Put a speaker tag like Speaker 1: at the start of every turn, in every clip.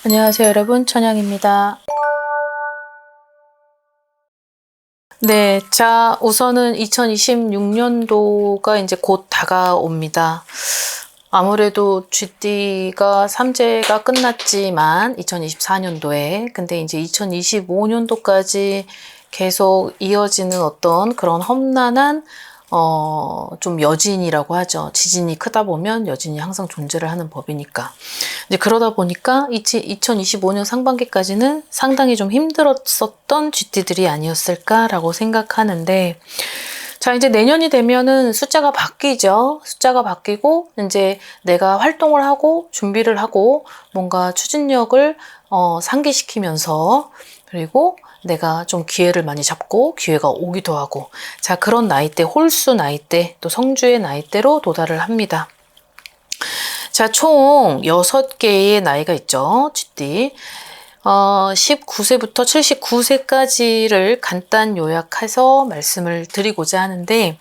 Speaker 1: 안녕하세요 여러분, 천영입니다. 네, 자 우선은 2026년도가 이제 곧 다가옵니다. 아무래도 GT가 3제가 끝났지만 2024년도에 근데 이제 2025년도까지 계속 이어지는 어떤 그런 험난한 좀 여진이라고 하죠. 지진이 크다 보면 여진이 항상 존재를 하는 법이니까. 이제 그러다 보니까 2025년 상반기까지는 상당히 좀 힘들었었던 GT들이 아니었을까라고 생각하는데, 자, 이제 내년이 되면은 숫자가 바뀌죠. 숫자가 바뀌고, 이제 내가 활동을 하고, 준비를 하고, 뭔가 추진력을, 상기시키면서, 그리고 내가 좀 기회를 많이 잡고, 기회가 오기도 하고, 자, 그런 나이대, 홀수 나이대, 또 성주의 나이대로 도달을 합니다. 자, 총 6개의 나이가 있죠. GT. 19세부터 79세까지를 간단 요약해서 말씀을 드리고자 하는데,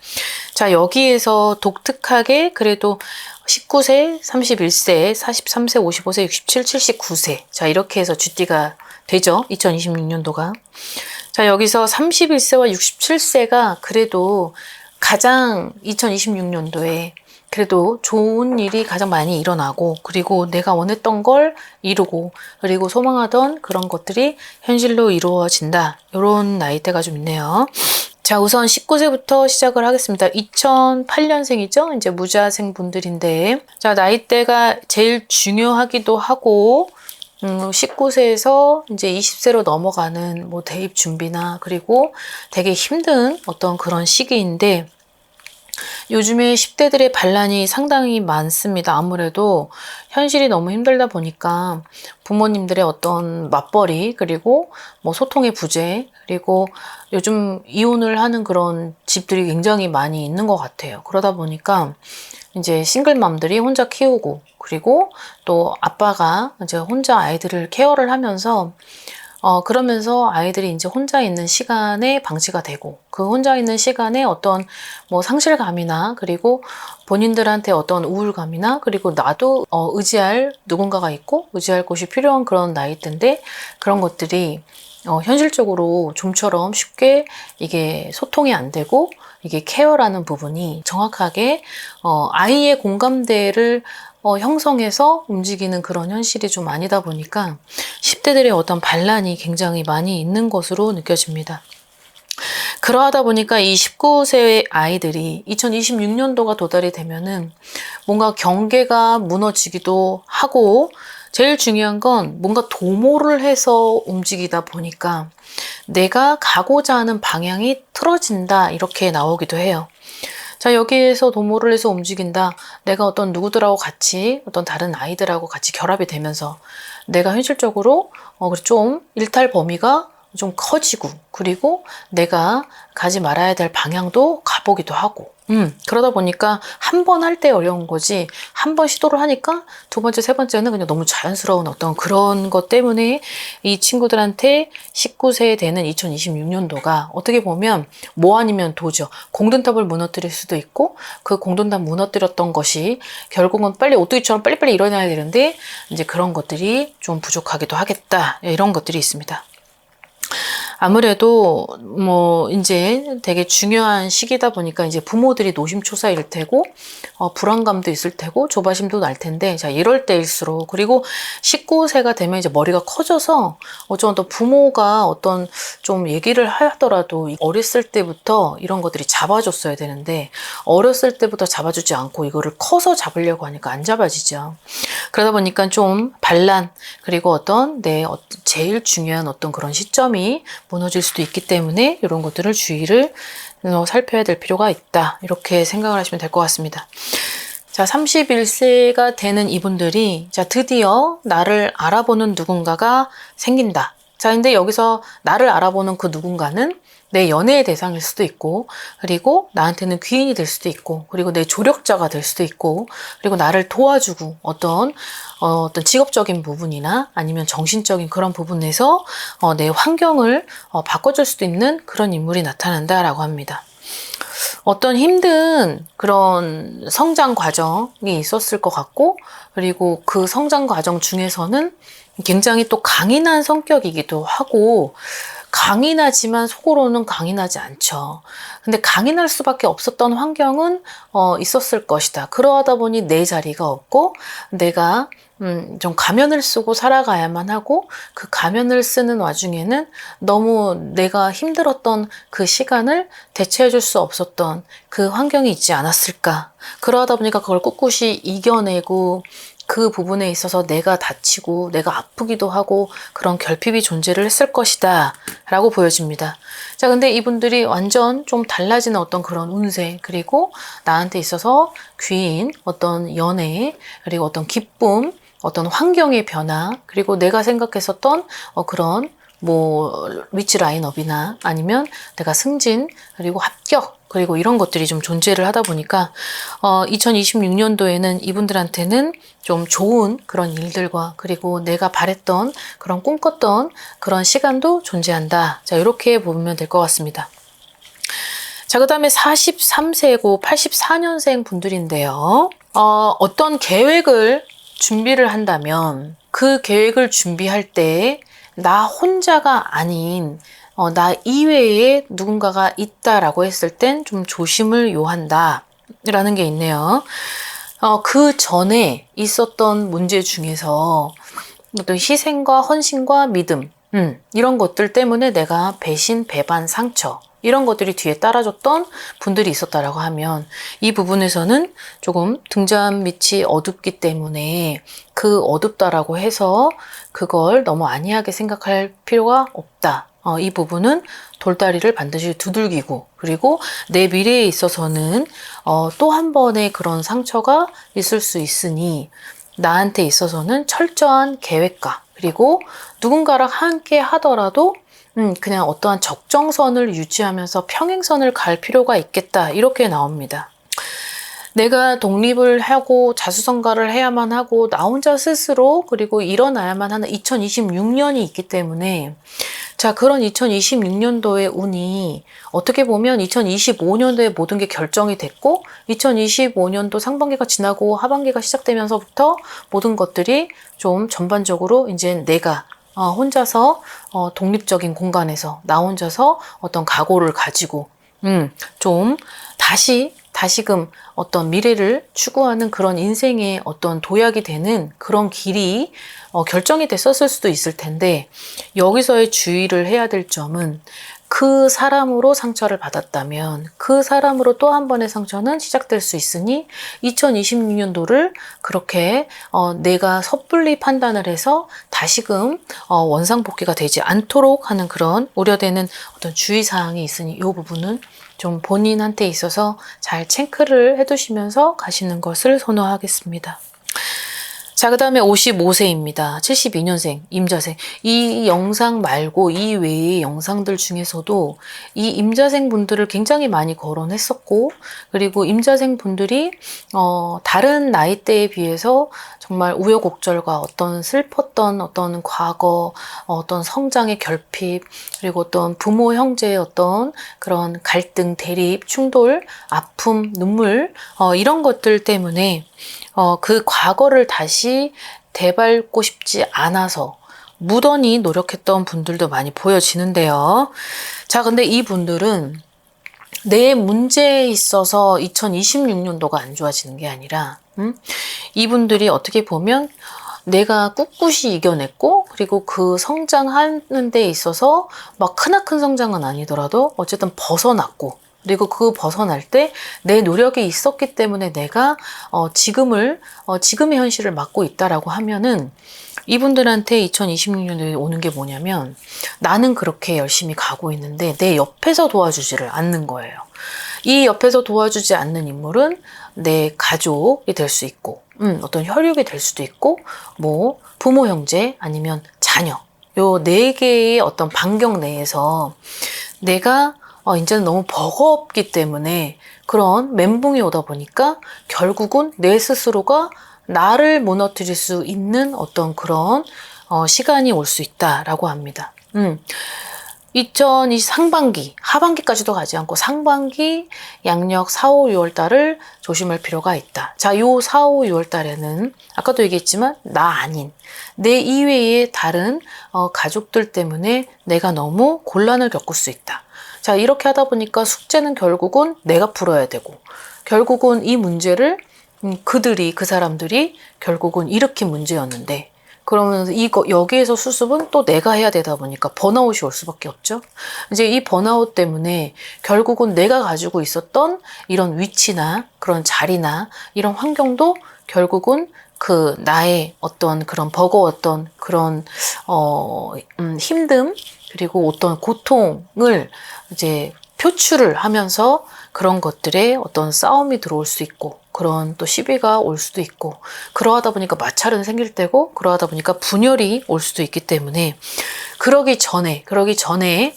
Speaker 1: 자, 여기에서 독특하게 그래도 19세, 31세, 43세, 55세, 67, 79세. 자, 이렇게 해서 GT가 되죠. 2026년도가. 자, 여기서 31세와 67세가 그래도 가장 2026년도에 그래도 좋은 일이 가장 많이 일어나고, 그리고 내가 원했던 걸 이루고, 그리고 소망하던 그런 것들이 현실로 이루어진다. 이런 나이대가 좀 있네요. 자, 우선 19세부터 시작을 하겠습니다. 2008년생이죠? 이제 무자생 분들인데, 자, 나이대가 제일 중요하기도 하고, 19세에서 이제 20세로 넘어가는 뭐 대입 준비나, 그리고 되게 힘든 어떤 그런 시기인데, 요즘에 10대들의 반란이 상당히 많습니다. 아무래도 현실이 너무 힘들다 보니까 부모님들의 어떤 맞벌이, 그리고 뭐 소통의 부재, 그리고 요즘 이혼을 하는 그런 집들이 굉장히 많이 있는 것 같아요. 그러다 보니까 이제 싱글맘들이 혼자 키우고, 그리고 또 아빠가 이제 혼자 아이들을 케어를 하면서 그러면서 아이들이 이제 혼자 있는 시간에 방치가 되고, 그 혼자 있는 시간에 어떤 뭐 상실감이나, 그리고 본인들한테 어떤 우울감이나, 그리고 나도 의지할 누군가가 있고 의지할 곳이 필요한 그런 나이대인데, 그런 것들이 현실적으로 좀처럼 쉽게 이게 소통이 안 되고, 이게 케어라는 부분이 정확하게 아이의 공감대를 형성해서 움직이는 그런 현실이 좀 아니다 보니까 10대들의 어떤 반란이 굉장히 많이 있는 것으로 느껴집니다. 그러하다 보니까 이 19세의 아이들이 2026년도가 도달이 되면은 뭔가 경계가 무너지기도 하고, 제일 중요한 건 뭔가 도모를 해서 움직이다 보니까 내가 가고자 하는 방향이 틀어진다, 이렇게 나오기도 해요. 자, 여기에서 도모를 해서 움직인다. 내가 어떤 누구들하고 같이, 어떤 다른 아이들하고 같이 결합이 되면서 내가 현실적으로 좀 일탈 범위가 좀 커지고, 그리고 내가 가지 말아야 될 방향도 가보기도 하고, 그러다 보니까 한 번 할 때 어려운 거지, 한 번 시도를 하니까 두 번째, 세 번째는 그냥 너무 자연스러운 어떤 그런 것 때문에 이 친구들한테 19세 되는 2026년도가 어떻게 보면 뭐 아니면 도죠. 공든탑을 무너뜨릴 수도 있고, 그 공든탑 무너뜨렸던 것이 결국은 빨리 오뚜기처럼 빨리빨리 일어나야 되는데 이제 그런 것들이 좀 부족하기도 하겠다, 이런 것들이 있습니다. 아무래도 뭐 이제 되게 중요한 시기다 보니까 이제 부모들이 노심초사일 테고, 불안감도 있을 테고, 조바심도 날 텐데, 자, 이럴 때일수록, 그리고 19세가 되면 이제 머리가 커져서 어쩌면 또 부모가 어떤 좀 얘기를 하더라도 어렸을 때부터 이런 것들이 잡아줬어야 되는데, 어렸을 때부터 잡아주지 않고 이거를 커서 잡으려고 하니까 안 잡아지죠. 그러다 보니까 좀 반란, 그리고 어떤 내 제일 중요한 어떤 그런 시점이 무너질 수도 있기 때문에 이런 것들을 주의를 살펴야 될 필요가 있다, 이렇게 생각을 하시면 될 것 같습니다. 자, 31세가 되는 이분들이 자, 드디어 나를 알아보는 누군가가 생긴다. 자, 근데 여기서 나를 알아보는 그 누군가는 내 연애의 대상일 수도 있고, 그리고 나한테는 귀인이 될 수도 있고, 그리고 내 조력자가 될 수도 있고, 그리고 나를 도와주고 어떤 직업적인 부분이나 아니면 정신적인 그런 부분에서 내 환경을 바꿔줄 수도 있는 그런 인물이 나타난다라고 합니다. 어떤 힘든 그런 성장 과정이 있었을 것 같고, 그리고 그 성장 과정 중에서는 굉장히 또 강인한 성격이기도 하고, 강인하지만 속으로는 강인하지 않죠. 근데 강인할 수밖에 없었던 환경은 있었을 것이다. 그러하다 보니 내 자리가 없고, 내가 좀 가면을 쓰고 살아가야만 하고, 그 가면을 쓰는 와중에는 너무 내가 힘들었던 그 시간을 대체해 줄 수 없었던 그 환경이 있지 않았을까. 그러다 보니까 그걸 꿋꿋이 이겨내고, 그 부분에 있어서 내가 다치고 내가 아프기도 하고 그런 결핍이 존재를 했을 것이다 라고 보여집니다. 자, 근데 이분들이 완전 좀 달라지는 어떤 그런 운세, 그리고 나한테 있어서 귀인 어떤 연애, 그리고 어떤 기쁨, 어떤 환경의 변화, 그리고 내가 생각했었던 그런 뭐 위치 라인업이나 아니면 내가 승진, 그리고 합격, 그리고 이런 것들이 좀 존재를 하다 보니까 2026년도에는 이분들한테는 좀 좋은 그런 일들과, 그리고 내가 바랬던 그런 꿈꿨던 그런 시간도 존재한다. 자, 이렇게 보면 될 것 같습니다. 자, 그 다음에 43세고 84년생 분들인데요. 어떤 계획을 준비를 한다면 그 계획을 준비할 때 나 혼자가 아닌 나 이외에 누군가가 있다라고 했을 땐 좀 조심을 요한다 라는 게 있네요. 그 전에 있었던 문제 중에서 어떤 희생과 헌신과 믿음, 이런 것들 때문에 내가 배신, 배반, 상처, 이런 것들이 뒤에 따라줬던 분들이 있었다라고 하면 이 부분에서는 조금 등잔 밑이 어둡기 때문에 그 어둡다라고 해서 그걸 너무 안이하게 생각할 필요가 없다. 이 부분은 돌다리를 반드시 두들기고, 그리고 내 미래에 있어서는 또 한 번의 그런 상처가 있을 수 있으니 나한테 있어서는 철저한 계획과, 그리고 누군가랑 함께 하더라도 그냥 어떠한 적정선을 유지하면서 평행선을 갈 필요가 있겠다. 이렇게 나옵니다. 내가 독립을 하고 자수성가를 해야만 하고 나 혼자 스스로 그리고 일어나야만 하는 2026년이 있기 때문에, 자, 그런 2026년도의 운이 어떻게 보면 2025년도에 모든 게 결정이 됐고 2025년도 상반기가 지나고 하반기가 시작되면서부터 모든 것들이 좀 전반적으로 이제 내가 혼자서 독립적인 공간에서 나 혼자서 어떤 각오를 가지고 좀 다시금 어떤 미래를 추구하는 그런 인생의 어떤 도약이 되는 그런 길이 결정이 됐었을 수도 있을 텐데, 여기서의 주의를 해야 될 점은 그 사람으로 상처를 받았다면 그 사람으로 또 한 번의 상처는 시작될 수 있으니 2026년도를 그렇게 내가 섣불리 판단을 해서 다시금 원상복귀가 되지 않도록 하는 그런 우려되는 어떤 주의사항이 있으니 이 부분은 좀 본인한테 있어서 잘 체크를 해두시면서 가시는 것을 선호하겠습니다. 자, 그 다음에 55세입니다. 72년생, 임자생. 이 영상 말고 이 외의 영상들 중에서도 이 임자생 분들을 굉장히 많이 거론했었고, 그리고 임자생 분들이 다른 나이대에 비해서 정말 우여곡절과 어떤 슬펐던 어떤 과거, 어떤 성장의 결핍, 그리고 어떤 부모 형제의 어떤 그런 갈등, 대립, 충돌, 아픔, 눈물, 이런 것들 때문에 그 과거를 다시 되밟고 싶지 않아서 무던히 노력했던 분들도 많이 보여지는데요. 자, 근데 이 분들은 내 문제에 있어서 2026년도가 안 좋아지는 게 아니라 이분들이 어떻게 보면 내가 꿋꿋이 이겨냈고, 그리고 그 성장하는 데 있어서 막 크나큰 성장은 아니더라도 어쨌든 벗어났고, 그리고 그 벗어날 때 내 노력이 있었기 때문에 내가 지금의 현실을 맞고 있다라고 하면은 이분들한테 2026년도에 오는 게 뭐냐면, 나는 그렇게 열심히 가고 있는데 내 옆에서 도와주지를 않는 거예요. 이 옆에서 도와주지 않는 인물은 내 가족이 될 수 있고, 어떤 혈육이 될 수도 있고, 뭐 부모, 형제, 아니면 자녀, 요 네 개의 어떤 반경 내에서 내가 이제는 너무 버겁기 때문에 그런 멘붕이 오다 보니까 결국은 내 스스로가 나를 무너뜨릴 수 있는 어떤 그런 시간이 올 수 있다라고 합니다. 2020 상반기, 하반기까지도 가지 않고 상반기 양력 4, 5, 6월 달을 조심할 필요가 있다. 자, 요 4, 5, 6월 달에는 아까도 얘기했지만 나 아닌 내 이외의 다른 가족들 때문에 내가 너무 곤란을 겪을 수 있다. 자, 이렇게 하다 보니까 숙제는 결국은 내가 풀어야 되고 결국은 이 문제를 그 사람들이 결국은 일으킨 문제였는데 그러면 여기에서 수습은 또 내가 해야 되다 보니까 번아웃이 올 수밖에 없죠. 이제 이 번아웃 때문에 결국은 내가 가지고 있었던 이런 위치나 그런 자리나 이런 환경도 결국은 그 나의 어떤 그런 버거웠던 그런 힘듦 그리고 어떤 고통을 이제 표출을 하면서 그런 것들에 어떤 싸움이 들어올 수 있고 그런 또 시비가 올 수도 있고 그러하다 보니까 마찰은 생길 때고 그러하다 보니까 분열이 올 수도 있기 때문에 그러기 전에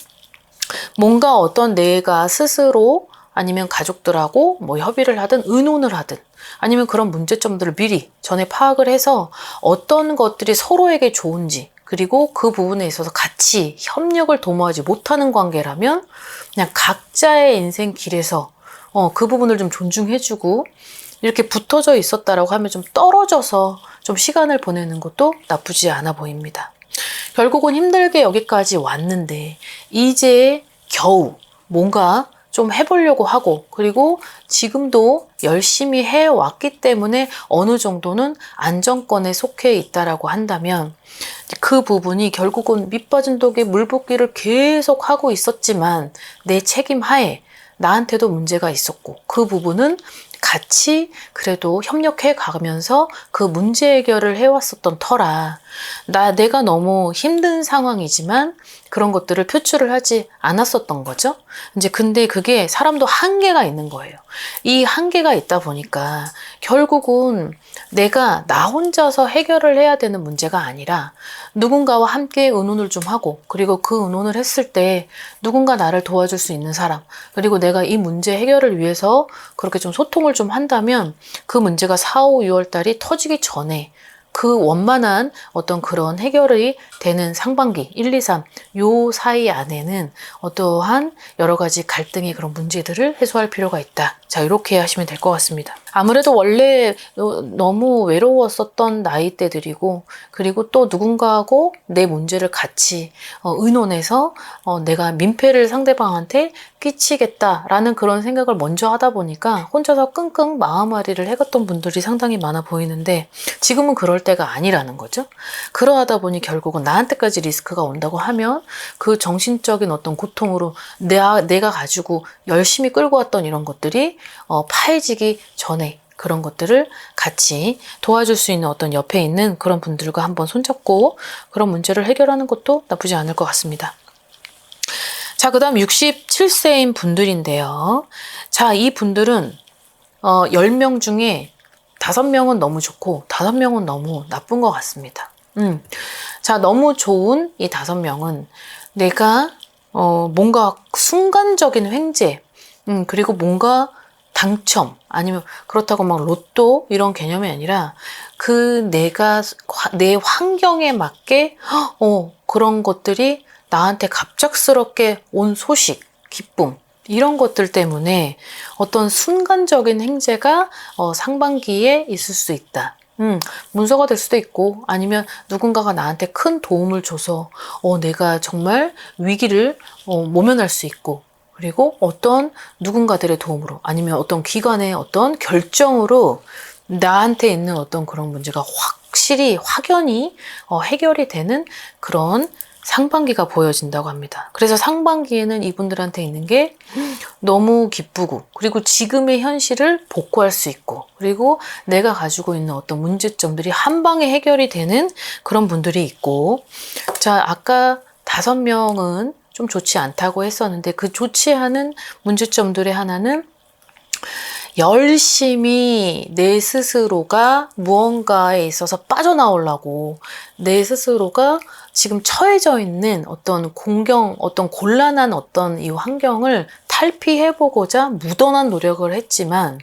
Speaker 1: 뭔가 어떤 내가 스스로 아니면 가족들하고 뭐 협의를 하든 의논을 하든 아니면 그런 문제점들을 미리 전에 파악을 해서 어떤 것들이 서로에게 좋은지 그리고 그 부분에 있어서 같이 협력을 도모하지 못하는 관계라면 그냥 각자의 인생 길에서 그 부분을 좀 존중해주고 이렇게 붙어져 있었다라고 하면 좀 떨어져서 좀 시간을 보내는 것도 나쁘지 않아 보입니다. 결국은 힘들게 여기까지 왔는데 이제 겨우 뭔가 좀 해보려고 하고 그리고 지금도 열심히 해왔기 때문에 어느 정도는 안정권에 속해 있다라고 한다면 그 부분이 결국은 밑빠진 독에 물 붓기를 계속 하고 있었지만 내 책임 하에 나한테도 문제가 있었고 그 부분은 같이 그래도 협력해 가면서 그 문제 해결을 해왔었던 터라 내가 너무 힘든 상황이지만 그런 것들을 표출을 하지 않았었던 거죠. 이제 근데 그게 사람도 한계가 있는 거예요. 이 한계가 있다 보니까 결국은 내가 나 혼자서 해결을 해야 되는 문제가 아니라 누군가와 함께 의논을 좀 하고 그리고 그 의논을 했을 때 누군가 나를 도와줄 수 있는 사람 그리고 내가 이 문제 해결을 위해서 그렇게 좀 소통을 좀 한다면 그 문제가 4, 5, 6월 달이 터지기 전에 그 원만한 어떤 그런 해결이 되는 상반기 1, 2, 3 요 사이 안에는 어떠한 여러 가지 갈등의 그런 문제들을 해소할 필요가 있다. 자, 이렇게 하시면 될 것 같습니다. 아무래도 원래 너무 외로웠었던 나이대들이고 그리고 또 누군가하고 내 문제를 같이 의논해서 내가 민폐를 상대방한테 끼치겠다라는 그런 생각을 먼저 하다 보니까 혼자서 끙끙 마음앓이를 해갔던 분들이 상당히 많아 보이는데 지금은 그럴 때가 아니라는 거죠. 그러하다 보니 결국은 나한테까지 리스크가 온다고 하면 그 정신적인 어떤 고통으로 내가 가지고 열심히 끌고 왔던 이런 것들이 파해지기 전에 그런 것들을 같이 도와줄 수 있는 어떤 옆에 있는 그런 분들과 한번 손잡고 그런 문제를 해결하는 것도 나쁘지 않을 것 같습니다. 자, 그 다음 67세인 분들인데요. 자, 이 분들은 10명 중에 5명은 너무 좋고 5명은 너무 나쁜 것 같습니다. 자, 너무 좋은 이 5명은 내가 뭔가 순간적인 횡재 그리고 뭔가 당첨 아니면 그렇다고 막 로또 이런 개념이 아니라 내 환경에 맞게 그런 것들이 나한테 갑작스럽게 온 소식, 기쁨 이런 것들 때문에 어떤 순간적인 행재가 상반기에 있을 수 있다. 문서가 될 수도 있고 아니면 누군가가 나한테 큰 도움을 줘서 내가 정말 위기를 모면할 수 있고 그리고 어떤 누군가들의 도움으로 아니면 어떤 기관의 어떤 결정으로 나한테 있는 어떤 그런 문제가 확실히 확연히 해결이 되는 그런 상반기가 보여진다고 합니다. 그래서 상반기에는 이분들한테 있는 게 너무 기쁘고 그리고 지금의 현실을 복구할 수 있고 그리고 내가 가지고 있는 어떤 문제점들이 한 방에 해결이 되는 그런 분들이 있고 자, 아까 5명은 좀 좋지 않다고 했었는데 그 좋지 않은 문제점들의 하나는 열심히 내 스스로가 무언가에 있어서 빠져나오려고 내 스스로가 지금 처해져 있는 어떤 어떤 곤란한 어떤 이 환경을 탈피해보고자 무던한 노력을 했지만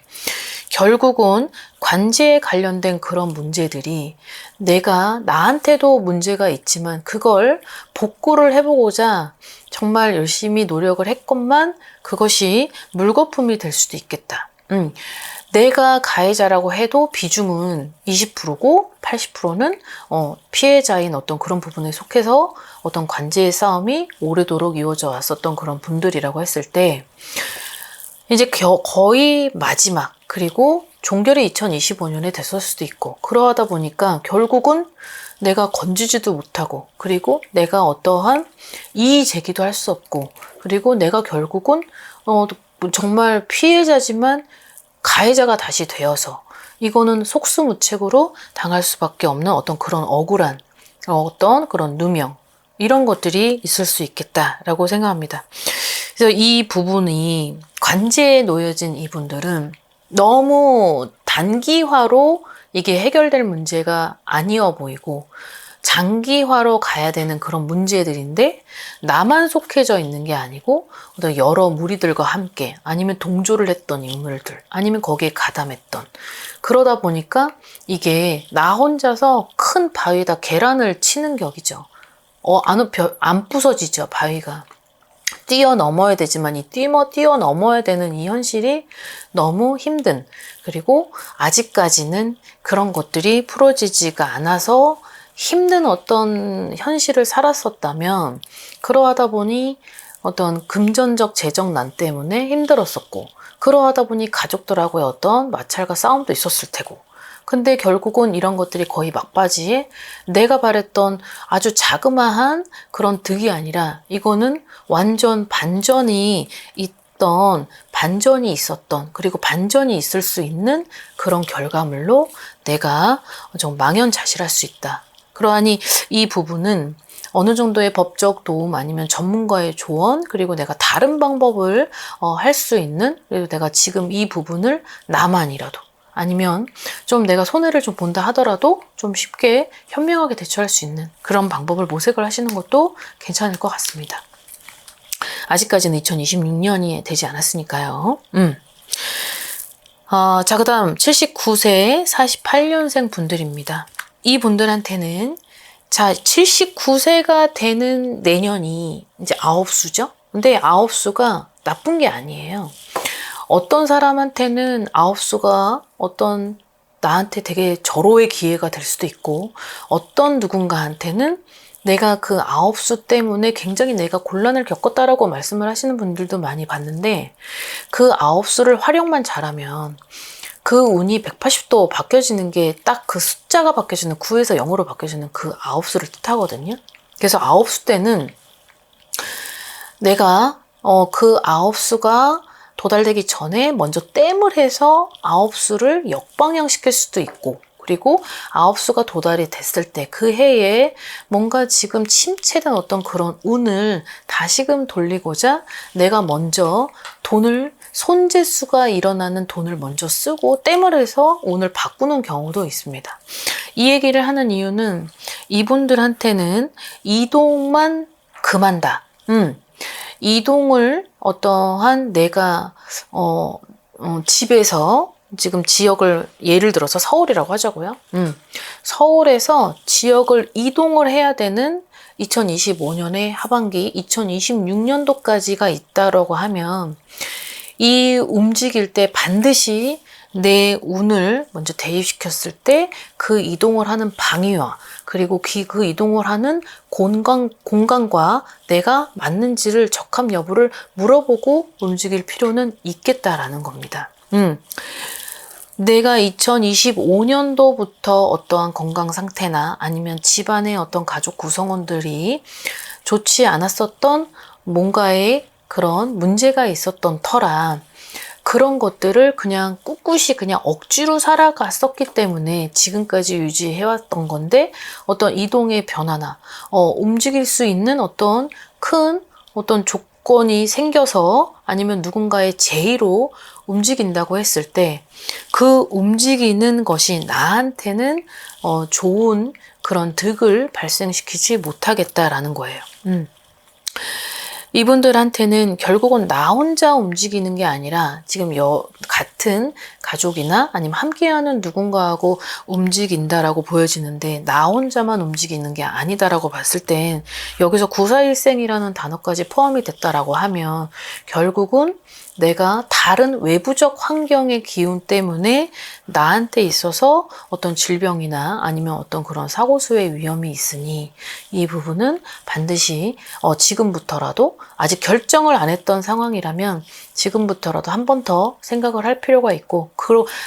Speaker 1: 결국은 관제에 관련된 그런 문제들이 내가 나한테도 문제가 있지만 그걸 복구를 해보고자 정말 열심히 노력을 했건만 그것이 물거품이 될 수도 있겠다. 내가 가해자라고 해도 비중은 20%고 80%는 피해자인 어떤 그런 부분에 속해서 어떤 관제의 싸움이 오래도록 이어져 왔었던 그런 분들이라고 했을 때 이제 거의 마지막 그리고 종결이 2025년에 됐을 수도 있고 그러하다 보니까 결국은 내가 건지지도 못하고 그리고 내가 어떠한 이의 제기도 할 수 없고 그리고 내가 결국은 정말 피해자지만 가해자가 다시 되어서 이거는 속수무책으로 당할 수밖에 없는 어떤 그런 억울한 어떤 그런 누명 이런 것들이 있을 수 있겠다라고 생각합니다. 그래서 이 부분이 관제에 놓여진 이분들은 너무 단기화로 이게 해결될 문제가 아니어 보이고 장기화로 가야 되는 그런 문제들인데 나만 속해져 있는 게 아니고 어떤 여러 무리들과 함께 아니면 동조를 했던 인물들 아니면 거기에 가담했던 그러다 보니까 이게 나 혼자서 큰 바위에다 계란을 치는 격이죠. 안 부서지죠, 바위가. 뛰어넘어야 되지만 이 뛰어넘어야 되는 이 현실이 너무 힘든 그리고 아직까지는 그런 것들이 풀어지지가 않아서 힘든 어떤 현실을 살았었다면 그러하다 보니 어떤 금전적 재정난 때문에 힘들었었고 그러하다 보니 가족들하고의 어떤 마찰과 싸움도 있었을 테고 근데 결국은 이런 것들이 거의 막바지에 내가 바랬던 아주 자그마한 그런 득이 아니라 이거는 완전 반전이 있었던 그리고 반전이 있을 수 있는 그런 결과물로 내가 좀 망연자실할 수 있다. 그러하니 이 부분은 어느 정도의 법적 도움 아니면 전문가의 조언 그리고 내가 다른 방법을 할 수 있는 그리고 내가 지금 이 부분을 나만이라도 아니면 좀 내가 손해를 좀 본다 하더라도 좀 쉽게 현명하게 대처할 수 있는 그런 방법을 모색을 하시는 것도 괜찮을 것 같습니다. 아직까지는 2026년이 되지 않았으니까요. 자, 그 다음 79세 48년생 분들입니다. 이 분들한테는 자 79세가 되는 내년이 이제 아홉수죠. 근데 아홉수가 나쁜 게 아니에요. 어떤 사람한테는 아홉수가 어떤 나한테 되게 절호의 기회가 될 수도 있고 어떤 누군가한테는 내가 그 아홉수 때문에 굉장히 내가 곤란을 겪었다라고 말씀을 하시는 분들도 많이 봤는데 그 아홉수를 활용만 잘하면 그 운이 180도 바뀌어지는 게 딱 그 숫자가 바뀌어지는 9에서 0으로 바뀌어지는 그 아홉수를 뜻하거든요. 그래서 아홉수 때는 내가 그 아홉수가 도달되기 전에 먼저 땜을 해서 아홉수를 역방향시킬 수도 있고 그리고 아홉수가 도달이 됐을 때 그 해에 뭔가 지금 침체된 어떤 그런 운을 다시금 돌리고자 내가 먼저 돈을 손재수가 일어나는 돈을 먼저 쓰고 땜을 해서 운을 바꾸는 경우도 있습니다. 이 얘기를 하는 이유는 이분들한테는 이동만 금한다. 이동을 어떠한 내가 집에서 지금 지역을 예를 들어서 서울이라고 하자고요. 서울에서 지역을 이동을 해야 되는 2025년의 하반기 2026년도까지가 있다라고 하면 이 움직일 때 반드시 내 운을 먼저 대입시켰을 때 그 이동을 하는 방위와 그리고 그 이동을 하는 공간과 내가 맞는지를 적합 여부를 물어보고 움직일 필요는 있겠다라는 겁니다. 내가 2025년도부터 어떠한 건강 상태나 아니면 집안의 어떤 가족 구성원들이 좋지 않았었던 뭔가의 그런 문제가 있었던 터라 그런 것들을 그냥 꿋꿋이 그냥 억지로 살아갔었기 때문에 지금까지 유지해왔던 건데 어떤 이동의 변화나 움직일 수 있는 어떤 큰 어떤 조건이 생겨서 아니면 누군가의 제의로 움직인다고 했을 때 그 움직이는 것이 나한테는 좋은 그런 득을 발생시키지 못하겠다라는 거예요. 이분들한테는 결국은 나 혼자 움직이는 게 아니라 지금 같은 가족이나 아니면 함께하는 누군가하고 움직인다라고 보여지는데 나 혼자만 움직이는 게 아니다라고 봤을 땐 여기서 구사일생이라는 단어까지 포함이 됐다라고 하면 결국은 내가 다른 외부적 환경의 기운 때문에 나한테 있어서 어떤 질병이나 아니면 어떤 그런 사고수의 위험이 있으니 이 부분은 반드시 지금부터라도 아직 결정을 안 했던 상황이라면 지금부터라도 한 번 더 생각을 할 필요가 있고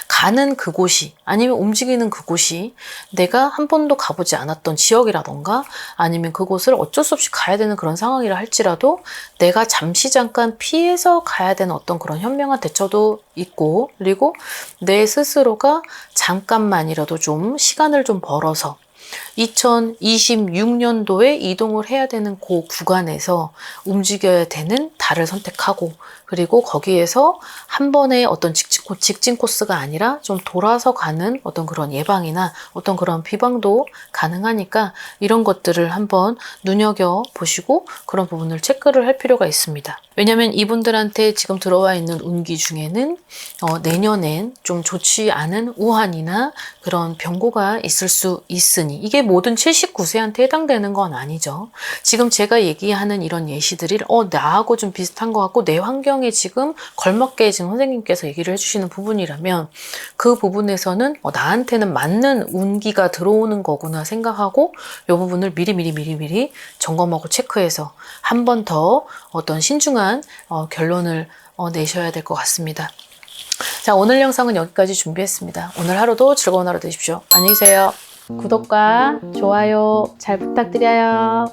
Speaker 1: 가는 그곳이 아니면 움직이는 그곳이 내가 한 번도 가보지 않았던 지역이라던가 아니면 그곳을 어쩔 수 없이 가야 되는 그런 상황이라 할지라도 내가 잠깐 피해서 가야 되는 어떤 그런 현명한 대처도 있고 그리고 내 스스로가 잠깐만이라도 좀 시간을 좀 벌어서 2026년도에 이동을 해야 되는 그 구간에서 움직여야 되는 달을 선택하고 그리고 거기에서 한 번의 어떤 직진 코스가 아니라 좀 돌아서 가는 어떤 그런 예방이나 어떤 그런 비방도 가능하니까 이런 것들을 한번 눈여겨보시고 그런 부분을 체크를 할 필요가 있습니다. 왜냐하면 이분들한테 지금 들어와 있는 운기 중에는 내년엔 좀 좋지 않은 우환이나 그런 병고가 있을 수 있으니 이게 모든 79세한테 해당되는 건 아니죠. 지금 제가 얘기하는 이런 예시들이 나하고 좀 비슷한 것 같고 내 환경에 지금 걸맞게 지금 선생님께서 얘기를 해주시는 부분이라면 그 부분에서는 나한테는 맞는 운기가 들어오는 거구나 생각하고 이 부분을 미리 점검하고 체크해서 한 번 더 어떤 신중한 결론을 내셔야 될 것 같습니다. 자, 오늘 영상은 여기까지 준비했습니다. 오늘 하루도 즐거운 하루 되십시오. 안녕히 계세요. 구독과 좋아요 잘 부탁드려요.